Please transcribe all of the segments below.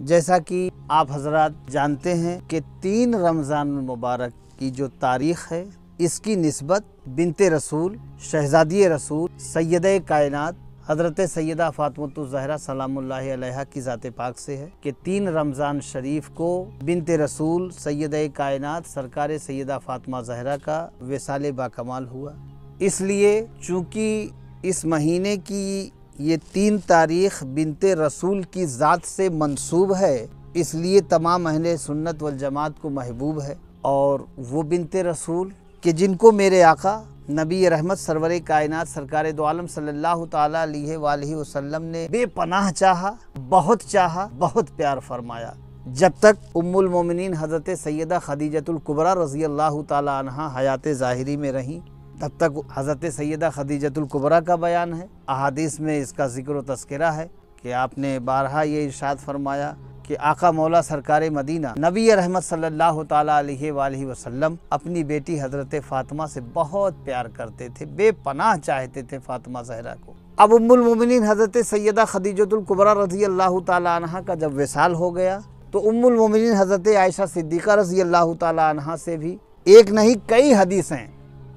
जैसा कि आप हजरात जानते हैं कि 3 रमज़ान मुबारक की जो तारीख़ है, इसकी निस्बत बिनते रसूल शहज़ादी रसूल सैयदे कायनात हज़रत सैयदा फ़ातिमा ज़हरा सलामुल्लाहि अलैहा की ज़ात पाक से है कि 3 रमज़ान शरीफ को बिनते रसूल सैयदे कायनात सरकार सैयदा फ़ातिमा ज़हरा का विसाल बाकमाल हुआ। इसलिए चूँकि इस महीने की ये 3 तारीख़ बिनते रसूल की ज़ात से मंसूब है, इसलिए तमाम अहले सुन्नत वल जमात को महबूब है। और वो बिनते रसूल कि जिनको मेरे आका नबी रहमत सरवर कायनात सरकार दो आलम सल्लल्लाहु ताला अलैहि वसल्लम ने बेपनाह चाहा, बहुत प्यार फरमाया। जब तक उम्मुल मोमिनीन हज़रत सैयदा खदीजतुल कुबरा रज़ी अल्लाह ताला अन्हा हयात ज़ाहिरी में रहीं, तब तक हज़रत सैयदा खदीजतुल कुबरा का बयान है। अहादीस में इसका ज़िक्र व तज़किरा है कि आपने बारहा ये इरशाद फरमाया कि आका मौला सरकार मदीना नबी रहमत सल्लल्लाहु ताला अलैहि वसल्लम अपनी बेटी हज़रत फ़ातिमा से बहुत प्यार करते थे, बेपनाह चाहते थे फ़ातिमा ज़हरा को। अब उम्मुल मोमिनीन हज़रत सैयदा खदीजतुल कुबरा रज़ी अल्लाह ताला अन्हा का जब विसाल हो गया तो उम्मुल मोमिनीन हज़रत आयशा सिद्दीक़ा रज़ी अल्लाह ताला अन्हा से भी एक नहीं कई हदीसें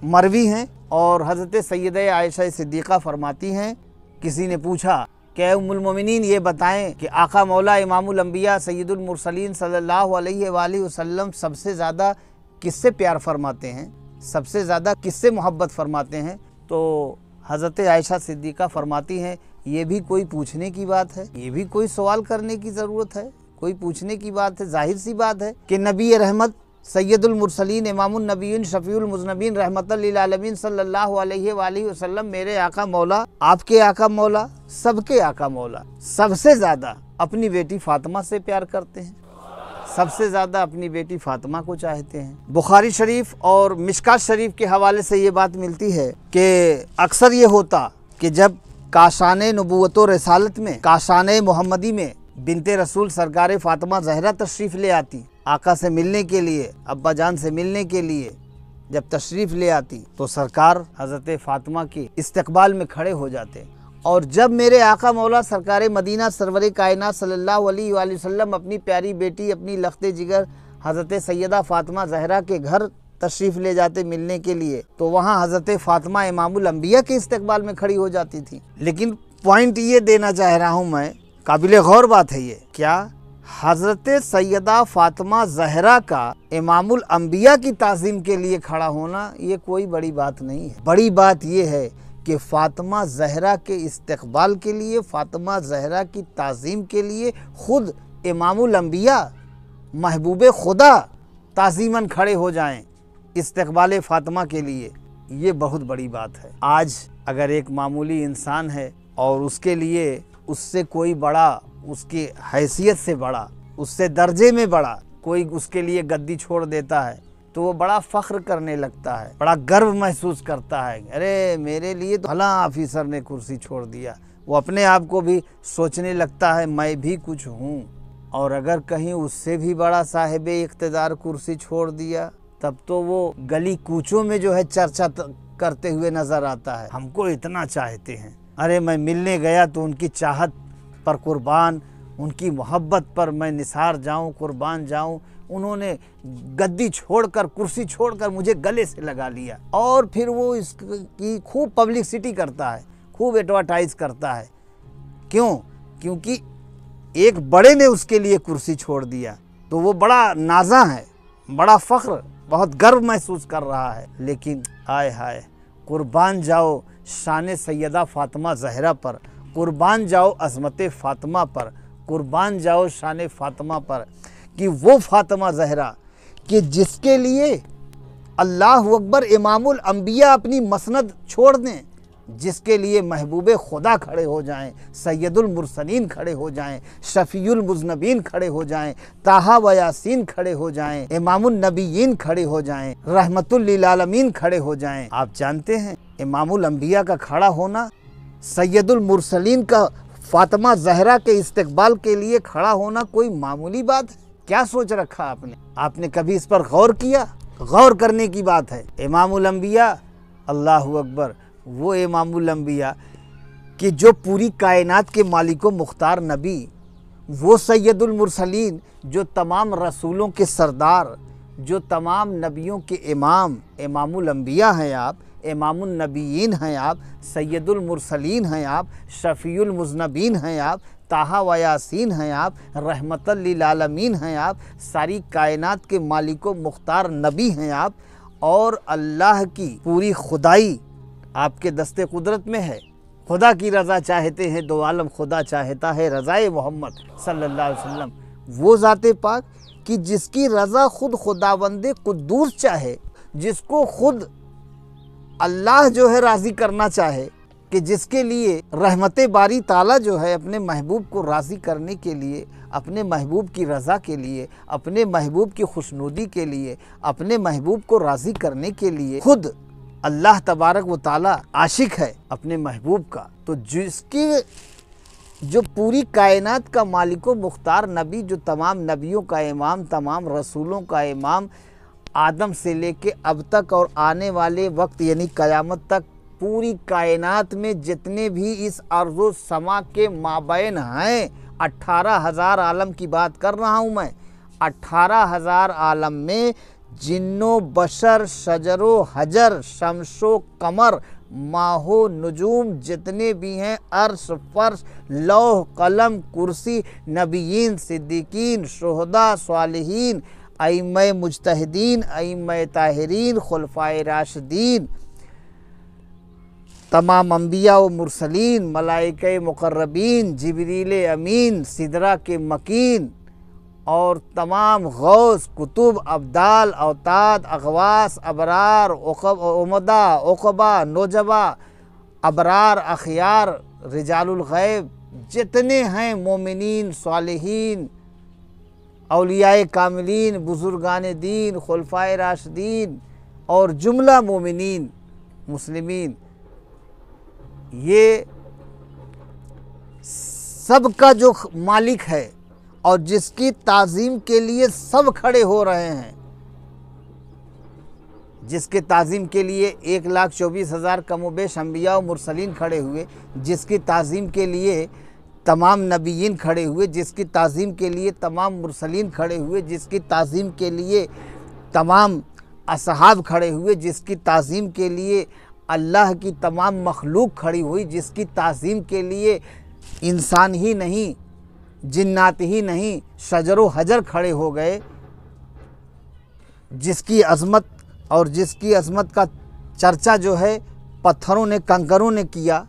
मरवी हैं। और हज़रत सैयदा आयशा सिद्दीक़ा फरमाती हैं, किसी ने पूछा कि उम्मुल मोमिनीन ये बताएं कि आका मौला इमामुल अंबिया सैयदुल मुरसलीन सल्लल्लाहु अलैहि वसल्लम सबसे ज़्यादा किससे प्यार फरमाते हैं, सबसे ज़्यादा किससे मोहब्बत फरमाते हैं? तो हज़रत आयशा सिद्दीक़ा फरमाती हैं, ये भी कोई पूछने की बात है, ये भी कोई सवाल करने की ज़रूरत है, कोई पूछने की बात है? जाहिर सी बात है कि नबी रहमत सैयदुल मुरसलीन इमामुन नबीयीन शफ़ीउल मुज़नबीन रहमतल लिल आलमीन सल्लल्लाहु अलैहि वसल्लम मेरे आका मौला, आपके आका मौला, सबके आका मौला सबसे ज़्यादा अपनी बेटी फ़ातिमा से प्यार करते हैं, सबसे ज़्यादा अपनी बेटी फ़ातिमा को चाहते हैं। बुखारी शरीफ और मिशकात शरीफ के हवाले से ये बात मिलती है कि अक्सर ये होता कि जब काशाने नबूवत व रिसालत में काशाने मोहम्मदी में बिनते रसूल सरकार फ़ातिमा ज़हरा तशरीफ़ ले आती, आका से मिलने के लिए, अब्बा जान से मिलने के लिए जब तशरीफ़ ले आती तो सरकार हज़रत फ़ातिमा के इस्तकबाल में खड़े हो जाते। और जब मेरे आका मौला सरकार मदीना सरवर कायनात सल्लल्लाहु अलैहि वसल्लम अपनी प्यारी बेटी, अपनी लख्ते जिगर हज़रत सैयदा फ़ातिमा ज़हरा के घर तशरीफ़ ले जाते मिलने के लिए, तो वहाँ हज़रत फ़ातिमा इमामुल अंबिया के इस्तकबाल में खड़ी हो जाती थी। लेकिन पॉइंट ये देना चाह रहा हूँ मैं, काबिल गौर बात है ये, क्या हज़रत सैयदा फ़ातिमा ज़हरा का इमामुल अंबिया की ताज़ीम के लिए खड़ा होना ये कोई बड़ी बात नहीं है। बड़ी बात ये है कि फ़ातिमा ज़हरा के इस्तकबाल के लिए, फ़ातिमा ज़हरा की ताज़ीम के लिए खुद इमामुल अंबिया महबूब खुदा ताज़ीमन खड़े हो जाएं इस्तकबाल फ़ातिमा के लिए, ये बहुत बड़ी बात है। आज अगर एक मामूली इंसान है और उसके लिए उससे कोई बड़ा, उसकी हैसियत से बड़ा, उससे दर्जे में बड़ा कोई उसके लिए गद्दी छोड़ देता है तो वो बड़ा फ़ख्र करने लगता है, बड़ा गर्व महसूस करता है, अरे मेरे लिए तो फलां ऑफिसर ने कुर्सी छोड़ दिया। वो अपने आप को भी सोचने लगता है मैं भी कुछ हूँ। और अगर कहीं उससे भी बड़ा साहिब इक़्तिदार कुर्सी छोड़ दिया तब तो वो गली कूचों में जो है चर्चा करते हुए नज़र आता है, हमको इतना चाहते हैं, अरे मैं मिलने गया तो उनकी चाहत पर कुर्बान, उनकी मोहब्बत पर मैं निसार जाऊं, कुर्बान जाऊं, उन्होंने गद्दी छोड़कर, कुर्सी छोड़कर मुझे गले से लगा लिया। और फिर वो इसकी खूब पब्लिसिटी करता है, खूब एडवर्टाइज करता है। क्यों? क्योंकि एक बड़े ने उसके लिए कुर्सी छोड़ दिया तो वो बड़ा नाज़ा है, बड़ा फ़ख्र, बहुत गर्व महसूस कर रहा है। लेकिन आय हाय, कुर्बान जाओ शान सैयदा फ़ातिमा ज़हरा पर, कुर्बान जाओ अज़मत फ़ातिमा पर, कुर्बान जाओ शान फ़ातिमा पर कि वो फ़ातिमा ज़हरा कि जिसके लिए अल्लाह अकबर इमामुल अंबिया अपनी मसनद छोड़ दें, जिसके लिए महबूब खुदा खड़े हो जाएं, सैयदुल मुरसलीन खड़े हो जाएं, शफ़ीउल मुज़नबीन खड़े हो जाएं, ताहा व यासीन खड़े हो जाएं, इमामुन नबीयीन खड़े हो जाएं, रहमतुल लिल आलमीन खड़े हो जाएं। आप जानते हैं इमामुल अंबिया का खड़ा होना, सैयदुल मुरसलीन का फ़ातिमा ज़हरा के इस्तकबाल के लिए खड़ा होना कोई मामूली बात है? क्या सोच रखा आपने? आपने कभी इस पर गौर किया? गौर करने की बात है। इमामुल अंबिया, अल्लाहु अकबर, वो इमामुल अंबिया कि जो पूरी कायनात के मालिको मुख्तार नबी, वो सैयदुल मुरसलीन जो तमाम रसूलों के सरदार, जो तमाम नबियों के इमाम, इमामुल अंबिया हैं आप, इमामुन नबीयीन हैं आप, सैयदुल मुरसलीन हैं आप, शफ़ीउल मुज़नबीन हैं आप, ताहा व यासीन हैं आप, रहमतल लिल आलमीन हैं आप, सारी कायनात के मालिको मुख्तार नबी हैं आप, और अल्लाह की पूरी खुदाई आपके दस्ते कुदरत में है। खुदा की रज़ा चाहते हैं दो आलम, खुदा चाहता है रज़ाए मोहम्मद सल्लल्लाहु अलैहि वसल्लम। वो ज़ाते पाक कि जिसकी रज़ा खुद खुदावंदे कुद्दूस चाहे, जिसको खुद अल्लाह जो है राज़ी करना चाहे, कि जिसके लिए रहमत बारी ताला जो है अपने महबूब को राज़ी करने के लिए, अपने महबूब की रज़ा के लिए, अपने महबूब की खुशनुदी के लिए, अपने महबूब को राज़ी करने के लिए खुद अल्लाह तबारक व ताला आशिक है अपने महबूब का। तो जिसकी जो पूरी कायनात का मालिको मुख्तार नबी, जो तमाम नबियों का इमाम, तमाम रसूलों का इमाम, आदम से लेके अब तक और आने वाले वक्त यानी क़यामत तक पूरी कायनात में जितने भी इस अर्ज़ो समा के माबैन हैं, 18,000 आलम की बात कर रहा हूँ मैं। 18,000 आलम में जिन्नो बशर, शजरो हजर, शमशो कमर, माहो नुजूम जितने भी हैं, अर्श फर्श, लौह कलम कुर्सी, नबीयीन, सिद्दीकीन, शुहदा, स्वालिहीन, अइम्मे मुज्तहिदीन, अइम्मे ताहिरीन, खुलफाए राशिदीन, तमाम अंबिया व मुरसलीन, मलाइके मुकर्रबीन, जिब्रील अमीन, सिदरा के मकीन, और तमाम गौस, कुतुब, अब्दाल, अवताद, अगवास, अबरार, उमदा, उक़बा, नोजबा, अबरार, अखियार, रिजालुल गैब जितने हैं, मोमिनीन, सालिहीन, औलियाए कामिलीन, बुजुर्गान दीन, खुलफाए राशिदीन और जुमला मोमिनीन मुस्लिमीन, ये सब का जो मालिक है और जिसकी ताज़ीम के लिए सब खड़े हो रहे हैं, जिसके ताज़ीम के लिए 1,24,000 कमोबेश अंबिया और मुरसलीन खड़े हुए, जिसकी ताज़ीम के लिए तमाम नबीयीन खड़े हुए, जिसकी ताज़ीम के लिए तमाम मुरसलीन खड़े हुए, जिसकी ताज़ीम के लिए तमाम असहाब खड़े हुए, जिसकी ताज़ीम के लिए अल्लाह की तमाम मखलूक खड़ी हुई, जिसकी ताज़ीम के लिए इंसान ही नहीं, जिन्नात ही नहीं, शजरो हजर खड़े हो गए, जिसकी अज़मत और जिसकी अज़मत का चर्चा जो है पत्थरों ने, कंकरों ने किया,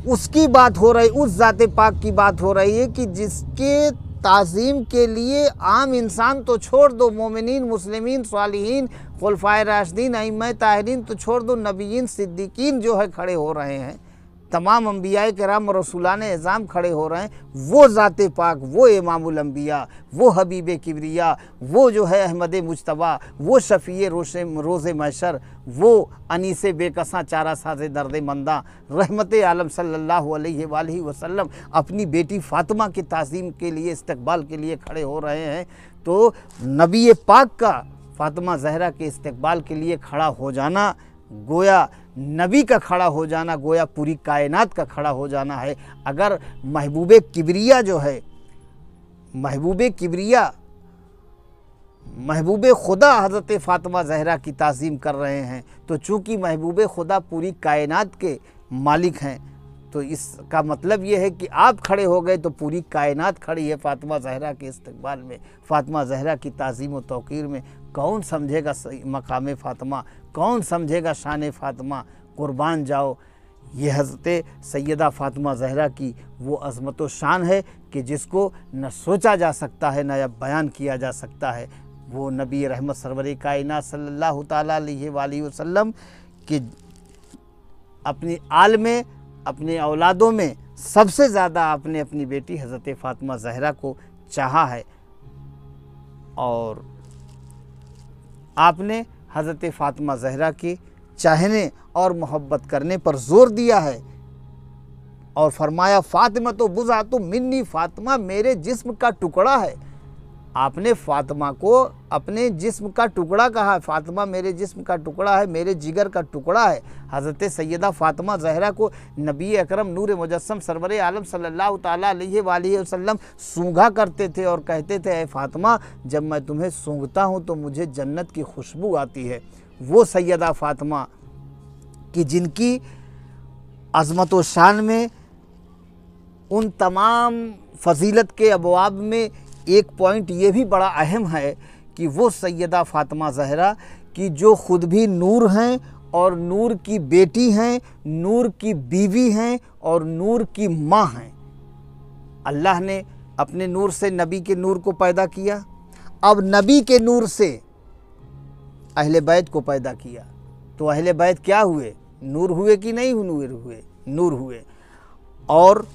उसकी बात हो रही, उस ज़ाते पाक की बात हो रही है कि जिसके ताज़ीम के लिए आम इंसान तो छोड़ दो, मोमिनीन, मुस्लिमीन, सालिहीन, खुलफाए राशिदीन, अइम्मा ताहिरीन तो छोड़ दो, नबीयीन, सिद्दीकीन जो है खड़े हो रहे हैं, तमाम अंबियाए किराम और रसूलान एज़ाम खड़े हो रहे हैं, वो ज़ाते पाक, वो इमामुल अंबिया, वो हबीब किबरिया, वो जो है अहमद मुज्तबा, वो शफ़ीए रोज़े महशर, वो अनीसे बेकसा चारा साज़े दर्द मंदा, रहमत आलम सल्लल्लाहु अलैहि वसल्लम अपनी बेटी फ़ातिमा की ताज़ीम के लिए, इस्तक़बाल के लिए खड़े हो रहे हैं। तो नबी पाक का फ़ातिमा ज़हरा के इस्तक़बाल के लिए खड़ा हो जाना, गोया नबी का खड़ा हो जाना, गोया पूरी कायनात का खड़ा हो जाना है। अगर महबूबे किबरिया जो है, महबूबे किबरिया, महबूबे खुदा हज़रत फ़ातिमा ज़हरा की ताज़ीम कर रहे हैं, तो चूँकि महबूबे खुदा पूरी कायनात के मालिक हैं, तो इसका मतलब ये है कि आप खड़े हो गए तो पूरी कायनात खड़ी है फ़ातिमा ज़हरा के इस्तक़बाल में, फ़ातिमा ज़हरा की ताज़ीम व तौक़ीर में। कौन समझेगा मकाम फ़ातिमा, कौन समझेगा शान फ़ातिमा, कुर्बान जाओ। ये हज़रत सैयदा फ़ातिमा ज़हरा की वो अज़मत व शान है कि जिसको न सोचा जा सकता है, न बयान किया जा सकता है। वो नबी रहमत सरवर कायनात सल्लल्लाहु ताला अलैहि वसल्लम कि अपनी आल में, अपने औलादों में सबसे ज़्यादा आपने अपनी बेटी हज़रत फ़ातिमा ज़हरा को चाहा है, और आपने हज़रत फ़ातिमा ज़हरा के चाहने और मोहब्बत करने पर ज़ोर दिया है और फरमाया फ़ातिमा तो बुज़ा तो मिन्नी, फ़ातिमा मेरे जिस्म का टुकड़ा है। आपने फ़ातिमा को अपने जिस्म का टुकड़ा कहा है। फ़ातिमा मेरे जिस्म का टुकड़ा है, मेरे जिगर का टुकड़ा है। हज़रत सैयदा फ़ातिमा ज़हरा को नबी अकरम नूर मुजस्सम सरवर आलम सल्लल्लाहु ताला अलैहि वसल्लम सूंघा करते थे और कहते थे, ऐ फ़ातिमा जब मैं तुम्हें सूंघता हूँ तो मुझे जन्नत की खुशबू आती है। वो सैयदा फ़ातिमा कि जिनकी अज़मत व शान में उन तमाम फ़जीलत के अबवाब में एक पॉइंट ये भी बड़ा अहम है कि वो सैयदा फ़ातिमा ज़हरा कि जो ख़ुद भी नूर हैं और नूर की बेटी हैं, नूर की बीवी हैं और नूर की माँ हैं। अल्लाह ने अपने नूर से नबी के नूर को पैदा किया, अब नबी के नूर से अहले बैत को पैदा किया। तो अहले बैत क्या हुए? नूर हुए कि नहीं हुए? नूर हुए। और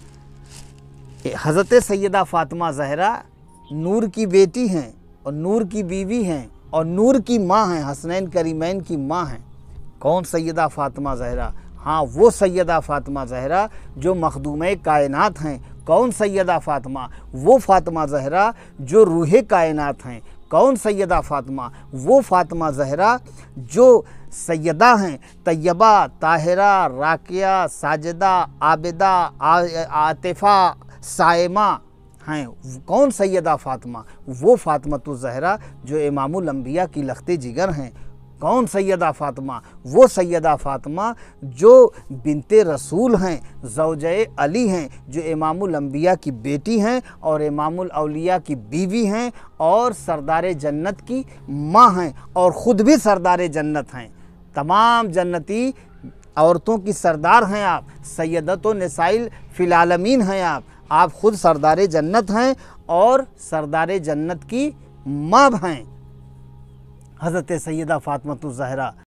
हज़रत सैयदा फ़ातिमा ज़हरा नूर की बेटी हैं और नूर की बीवी हैं और नूर की माँ हैं, हसनैन करीमैन की माँ हैं। कौन? सैयदा फ़ातिमा ज़हरा। हाँ, वो सैयदा फ़ातिमा ज़हरा जो मखदूमे कायनात हैं। कौन? सैयदा फ़ातिमा। वो फ़ातिमा ज़हरा जो रूहे कायनात हैं। कौन? सैयदा फ़ातिमा। वो फ़ातिमा ज़हरा जो सैयदा हैं, तैयबा, ताहिरा, राकिया, साजिदा, आबिदा, आतिफ़ा, साइमा हैं। कौन? सैयदा फ़ातिमा। वो फ़ातिमा ज़हरा जो इमामुल अंबिया की लख्ते जिगर हैं। कौन? सैयदा फ़ातिमा। वो सैयदा फ़ातिमा जो बिनते रसूल हैं, ज़ौजे अली हैं, जो इमामुल अंबिया की बेटी हैं और इमामुल औलिया की बीवी हैं और सरदार जन्नत की माँ हैं और ख़ुद भी सरदार जन्नत हैं। तमाम जन्नती औरतों की सरदार हैं आप, सैयदतो निसाइल फिल आलमीन हैं आप ख़ुद सरदार जन्नत हैं और सरदार जन्नत की माँ हैं हज़रत सैयदा फ़ातिमा ज़हरा।